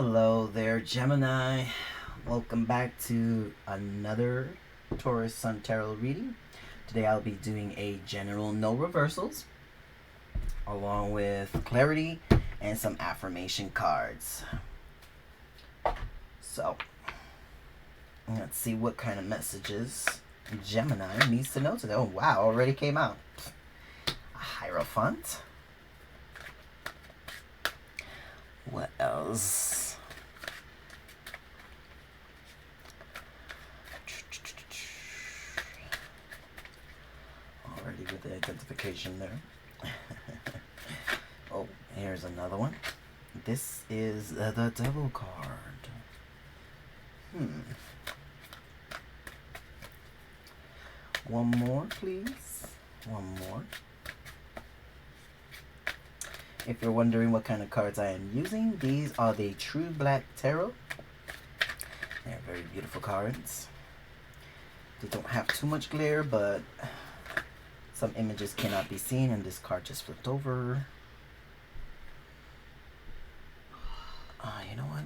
Hello there, Gemini. Welcome back to another Taurus Sun Tarot reading. Today I'll be doing a general no reversals along with clarity and some affirmation cards. So, let's see what kind of messages Gemini needs to know today. Oh wow, already came out. A Hierophant. What else? Already with the identification there. Oh, here's another one. This is the Devil card. One more, please. One more. If you're wondering what kind of cards I am using, these are the True Black Tarot. They're very beautiful cards. They don't have too much glare, but some images cannot be seen, and this card just flipped over. You know what?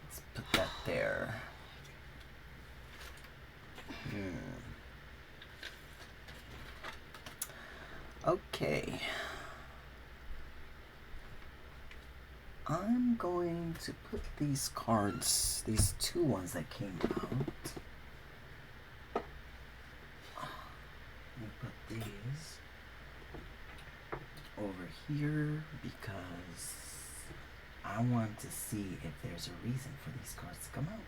Let's put that there. Okay. I'm going to put these cards, these two ones that came out. Let me put these over here because I want to see if there's a reason for these cards to come out.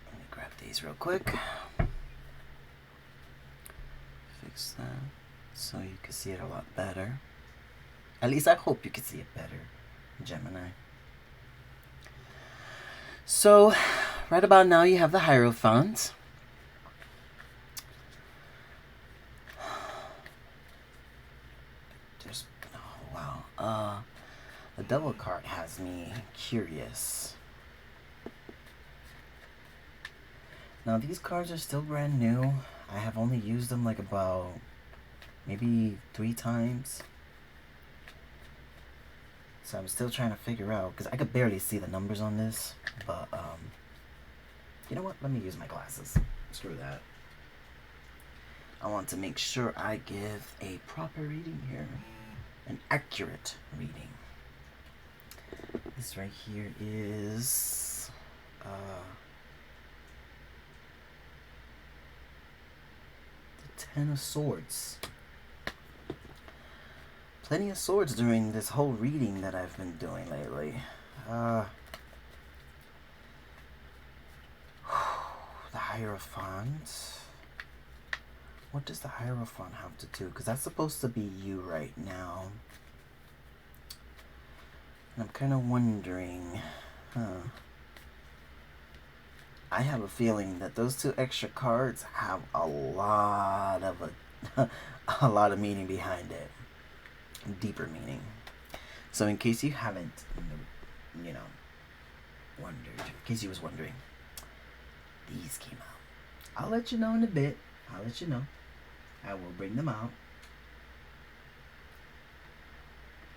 Let me grab these real quick. Fix that so you can see it a lot better. At least I hope you can see it better, Gemini. So, right about now you have the Hierophant. The Devil card has me curious. Now these cards are still brand new. I have only used them like about maybe 3 times. So I'm still trying to figure out, because I could barely see the numbers on this, but you know what? Let me use my glasses. Screw that. I want to make sure I give a proper reading here. An accurate reading. This right here is the 10 of Swords. Plenty of swords during this whole reading that I've been doing lately. The Hierophant. What does the Hierophant have to do? Because that's supposed to be you right now. And I'm kind of wondering, I have a feeling that those 2 extra cards have a lot of a lot of meaning behind it. Deeper meaning. So in case you haven't, wondered, in case you was wondering, these came out. I'll let you know in a bit. I'll let you know. I will bring them out.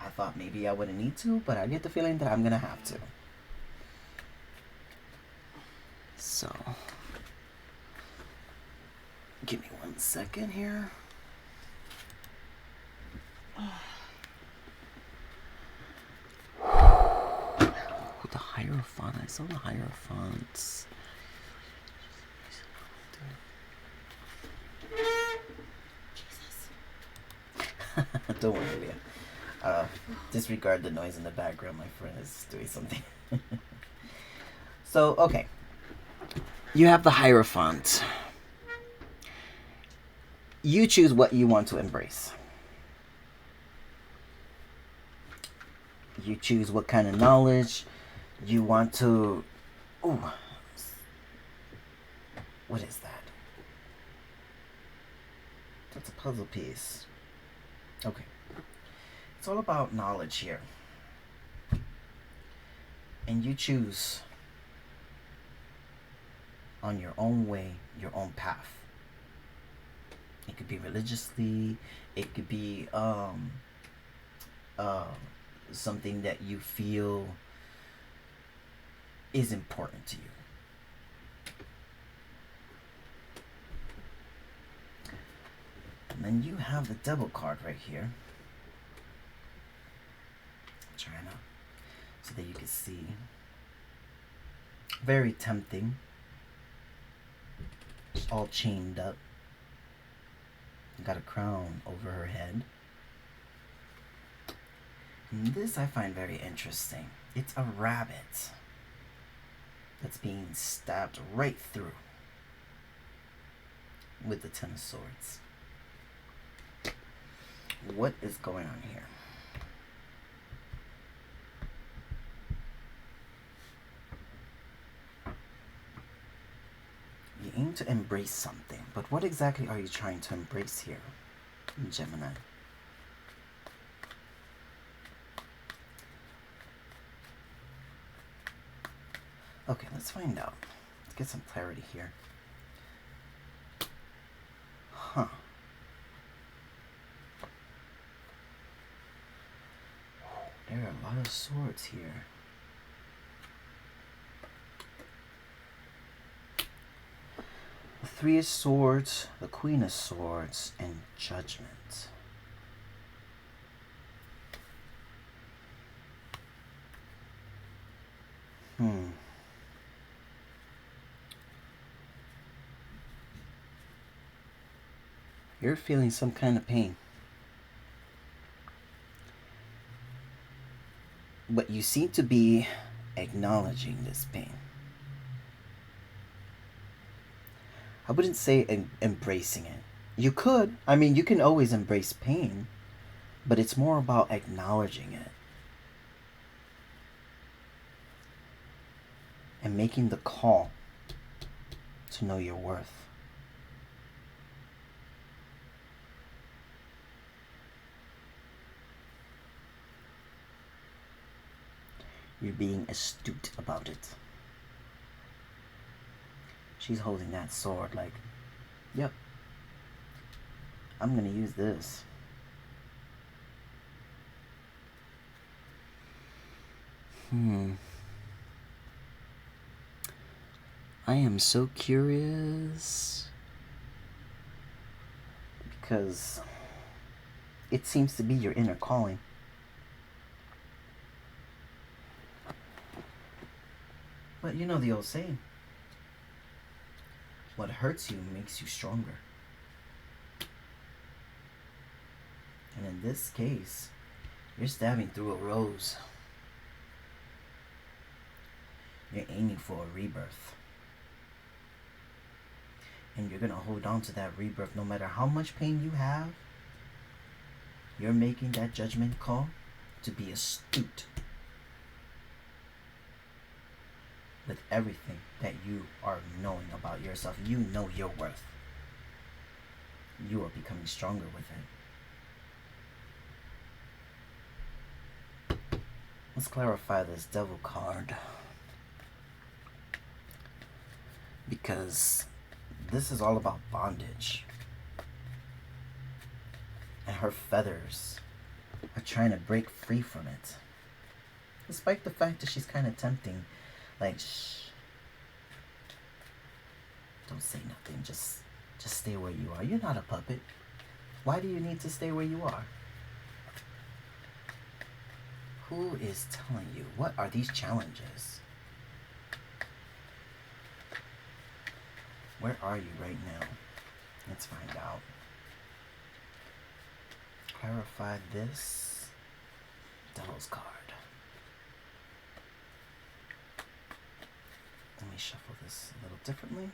I thought maybe I wouldn't need to, but I get the feeling that I'm gonna have to. So, give me 1 second here. The Hierophant. I saw the Hierophants. Don't worry, Leah. Disregard the noise in the background. My friend is doing something. So, okay. You have the Hierophant. You choose what you want to embrace. You choose what kind of knowledge you want to... Ooh. What is that? That's a puzzle piece. Okay. It's all about knowledge here. And you choose on your own way, your own path. It could be religiously, it could be something that you feel is important to you. And then you have the Devil card right here. Trying to, so that you can see. Very tempting. She's all chained up. Got a crown over her head. And this I find very interesting. It's a rabbit that's being stabbed right through with the Ten of Swords. What is going on here? You aim to embrace something, but what exactly are you trying to embrace here, Gemini? Okay, let's find out. Let's get some clarity here. Huh. There are a lot of swords here. The Three of Swords, the Queen of Swords, and Judgment. You're feeling some kind of pain. But you seem to be acknowledging this pain. I wouldn't say embracing it. You could. I mean, you can always embrace pain, but it's more about acknowledging it and making the call to know your worth. You're being astute about it. She's holding that sword like, yep, I'm gonna use this. I am so curious because it seems to be your inner calling. But you know the old saying, what hurts you makes you stronger. And in this case, you're stabbing through a rose. You're aiming for a rebirth. And you're going to hold on to that rebirth no matter how much pain you have. You're making that judgment call to be astute with everything that you are knowing about yourself. You know your worth. You are becoming stronger with it. Let's clarify this Devil card, because this is all about bondage, and her feathers are trying to break free from it, despite the fact that she's kind of tempting. Like, shh, don't say nothing, just stay where you are. You're not a puppet. Why do you need to stay where you are? Who is telling you? What are these challenges? Where are you right now? Let's find out. Clarify this Devil's card. Let me shuffle this a little differently.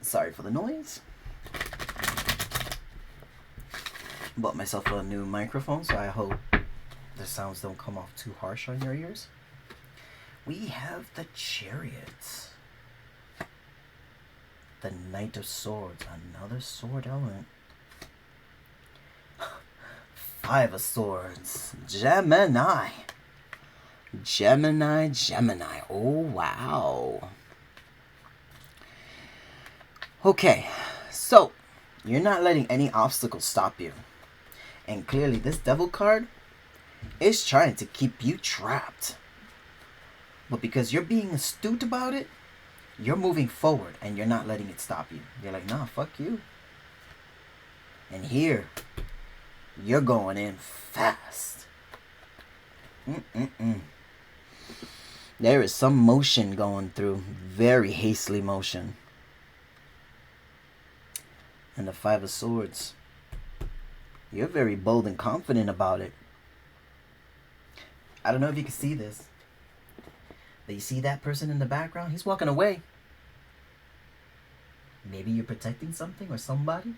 Sorry for the noise. Bought myself a new microphone, so I hope the sounds don't come off too harsh on your ears. We have the Chariot. The Knight of Swords, another sword element. Five of Swords, Gemini. Gemini. Oh, wow. Okay, so you're not letting any obstacles stop you. And clearly this devil card is trying to keep you trapped. But because you're being astute about it, you're moving forward and you're not letting it stop you. You're like, nah, fuck you. And here, you're going in fast. There is some motion going through. Very hastily motion. And the Five of Swords. You're very bold and confident about it. I don't know if you can see this. But you see that person in the background? He's walking away. Maybe you're protecting something or somebody.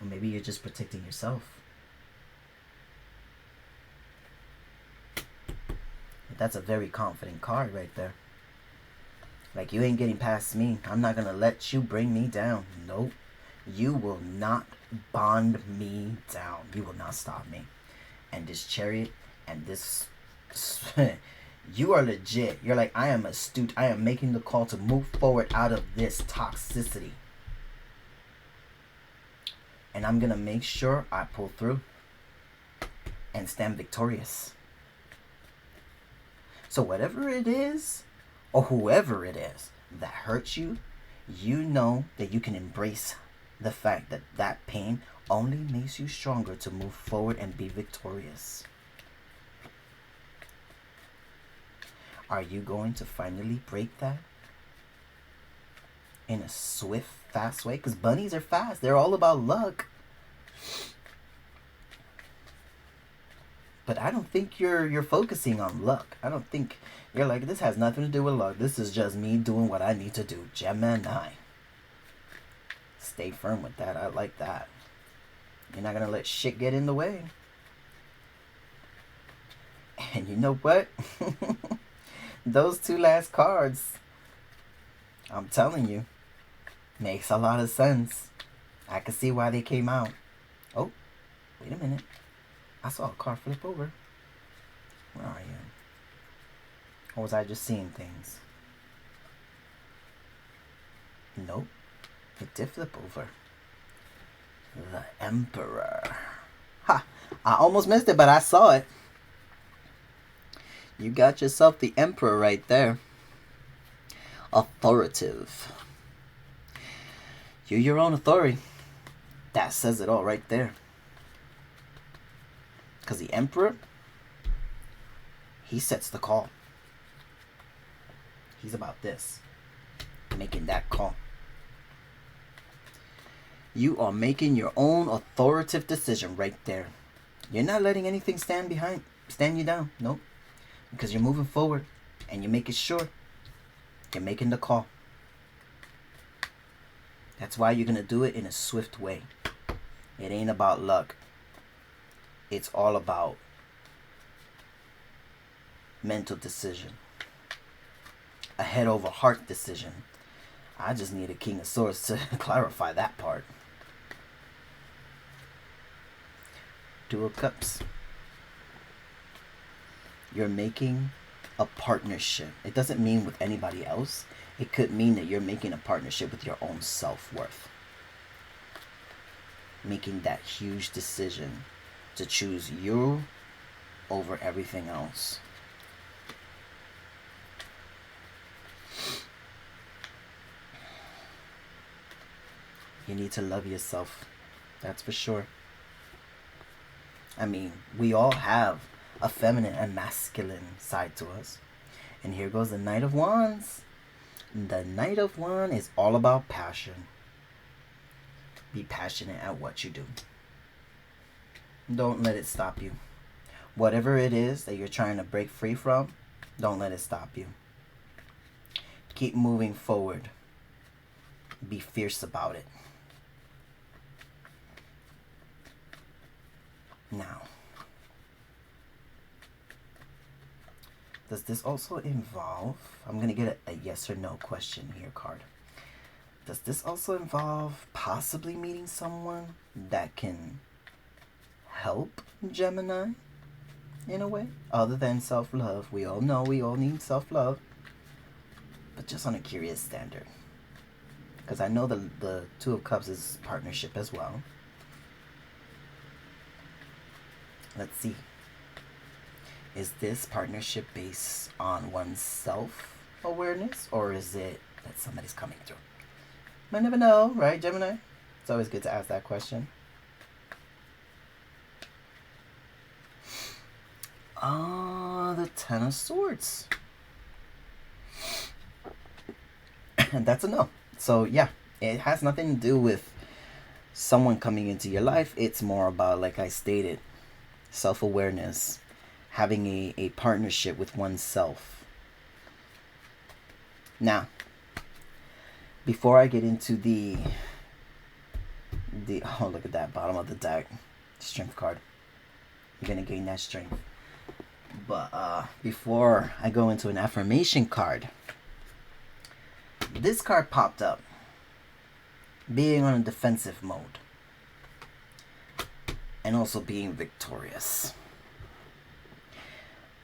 Or maybe you're just protecting yourself. But that's a very confident card right there. Like, you ain't getting past me. I'm not going to let you bring me down. Nope. You will not bond me down. You will not stop me. And this Chariot and this... you are legit. You're like, I am astute. I am making the call to move forward out of this toxicity. And I'm going to make sure I pull through and stand victorious. So whatever it is, or whoever it is that hurts you, you know that you can embrace the fact that that pain only makes you stronger to move forward and be victorious. Are you going to finally break that in a swift, fast way? Because bunnies are fast. They're all about luck. But I don't think you're focusing on luck. I don't think you're like, this has nothing to do with luck. This is just me doing what I need to do. Gemini. Stay firm with that. I like that. You're not going to let shit get in the way. And you know what? Those two last cards, I'm telling you, makes a lot of sense. I can see why they came out. Oh, wait a minute. I saw a card flip over. Where are you? Or was I just seeing things? Nope. It did flip over. The Emperor. Ha! I almost missed it, but I saw it. You got yourself the Emperor right there. Authoritative. You're your own authority. That says it all right there. Because the Emperor, he sets the call. He's about this. Making that call. You are making your own authoritative decision right there. You're not letting anything stand you down. Nope. Because you're moving forward and you're making sure you're making the call. That's why you're going to do it in a swift way. It ain't about luck. It's all about mental decision. A head over heart decision. I just need a King of Swords to clarify that part. Two of Cups. You're making a partnership. It doesn't mean with anybody else. It could mean that you're making a partnership with your own self-worth. Making that huge decision to choose you over everything else. You need to love yourself. That's for sure. I mean, we all have a feminine and masculine side to us. And here goes the Knight of Wands. The Knight of Wands is all about passion. Be passionate at what you do. Don't let it stop you. Whatever it is that you're trying to break free from, don't let it stop you. Keep moving forward. Be fierce about it. Now, does this also involve, I'm going to get a yes or no question here card. Does this also involve possibly meeting someone that can help Gemini in a way? Other than self-love. We all know we all need self-love. But just on a curious standard. Because I know the Two of Cups is partnership as well. Let's see. Is this partnership based on one's self-awareness, or is it that somebody's coming through? Might never know, right, Gemini? It's always good to ask that question. The Ten of Swords. And that's a no. So yeah, it has nothing to do with someone coming into your life. It's more about, like I stated, self-awareness, having a partnership with oneself. Now, before I get into the oh, look at that, bottom of the deck, strength card. You're gonna gain that strength. But before I go into an affirmation card, this card popped up. Being on a defensive mode. And also being victorious.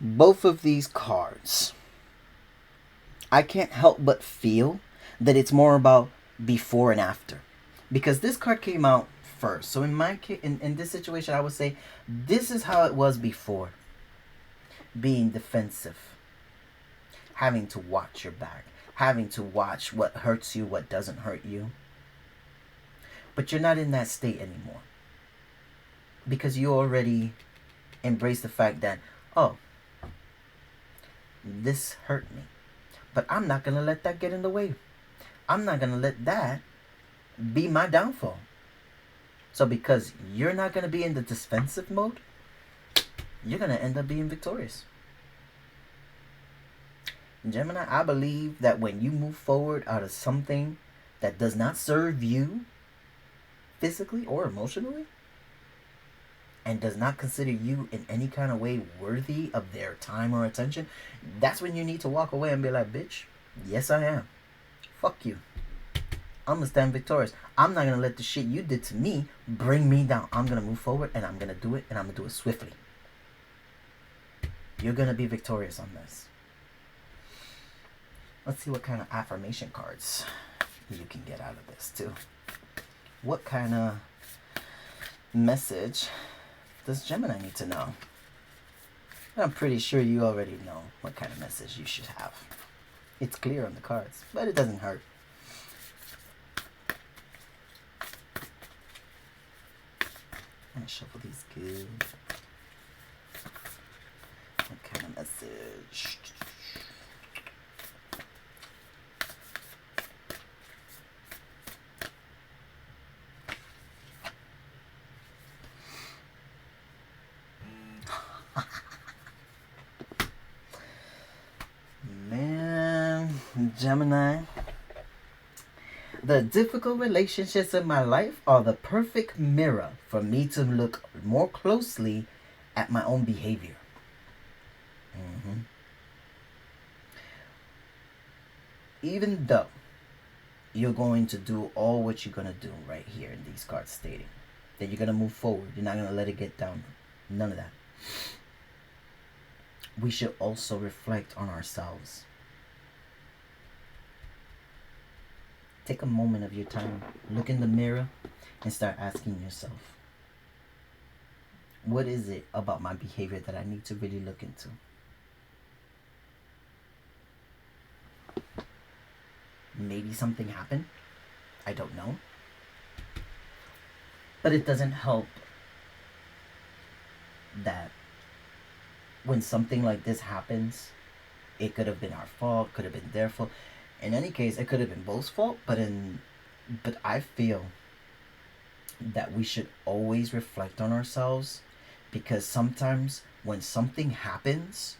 Both of these cards, I can't help but feel that it's more about before and after. Because this card came out first. So in my case, in this situation, I would say this is how it was before. Being defensive. Having to watch your back. Having to watch what hurts you, what doesn't hurt you. But you're not in that state anymore. Because you already embrace the fact that, oh, this hurt me. But I'm not going to let that get in the way. I'm not going to let that be my downfall. So because you're not going to be in the defensive mode, you're going to end up being victorious. Gemini, I believe that when you move forward out of something that does not serve you physically or emotionally, and does not consider you in any kind of way worthy of their time or attention, that's when you need to walk away and be like, bitch, yes I am. Fuck you. I'm gonna stand victorious. I'm not gonna let the shit you did to me bring me down. I'm gonna move forward and I'm gonna do it, and I'm gonna do it swiftly. You're gonna be victorious on this. Let's see what kind of affirmation cards you can get out of this too. What kind of message does Gemini need to know? I'm pretty sure you already know what kind of message you should have. It's clear on the cards, but it doesn't hurt. I'm gonna shuffle these good. What kind of message? Gemini, the difficult relationships in my life are the perfect mirror for me to look more closely at my own behavior. Even though you're going to do all what you're going to do right here in these cards stating that you're going to move forward, you're not going to let it get down, none of that. We should also reflect on ourselves. Take a moment of your time, look in the mirror, and start asking yourself, what is it about my behavior that I need to really look into? Maybe something happened. I don't know. But it doesn't help that when something like this happens, it could have been our fault, could have been their fault. In any case, it could have been both fault, but I feel that we should always reflect on ourselves, because sometimes when something happens,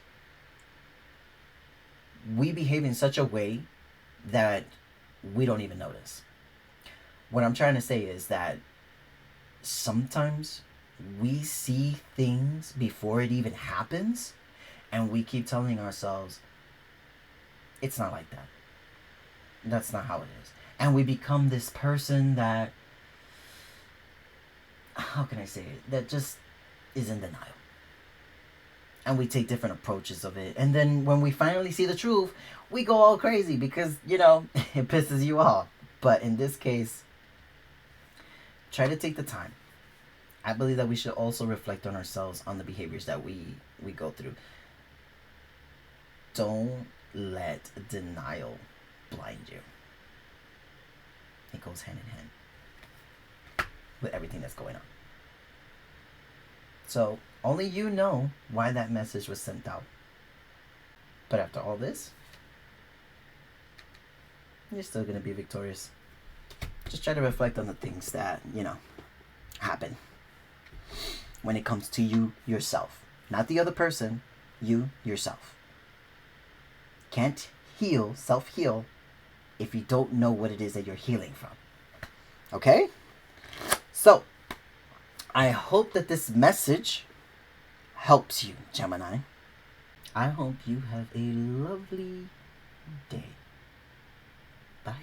we behave in such a way that we don't even notice. What I'm trying to say is that sometimes we see things before it even happens, and we keep telling ourselves, it's not like that. That's not how it is. And we become this person that, how can I say it, that just is in denial. And we take different approaches of it. And then when we finally see the truth, we go all crazy because, it pisses you off. But in this case, try to take the time. I believe that we should also reflect on ourselves, on the behaviors that we go through. Don't let denial blind you. It goes hand in hand with everything that's going on. So only you know why that message was sent out. But after all this, you're still going to be victorious. Just try to reflect on the things that, happen when it comes to you yourself. Not the other person, you yourself. Can't heal, self-heal, if you don't know what it is that you're healing from. Okay? So, I hope that this message helps you, Gemini. I hope you have a lovely day. Bye.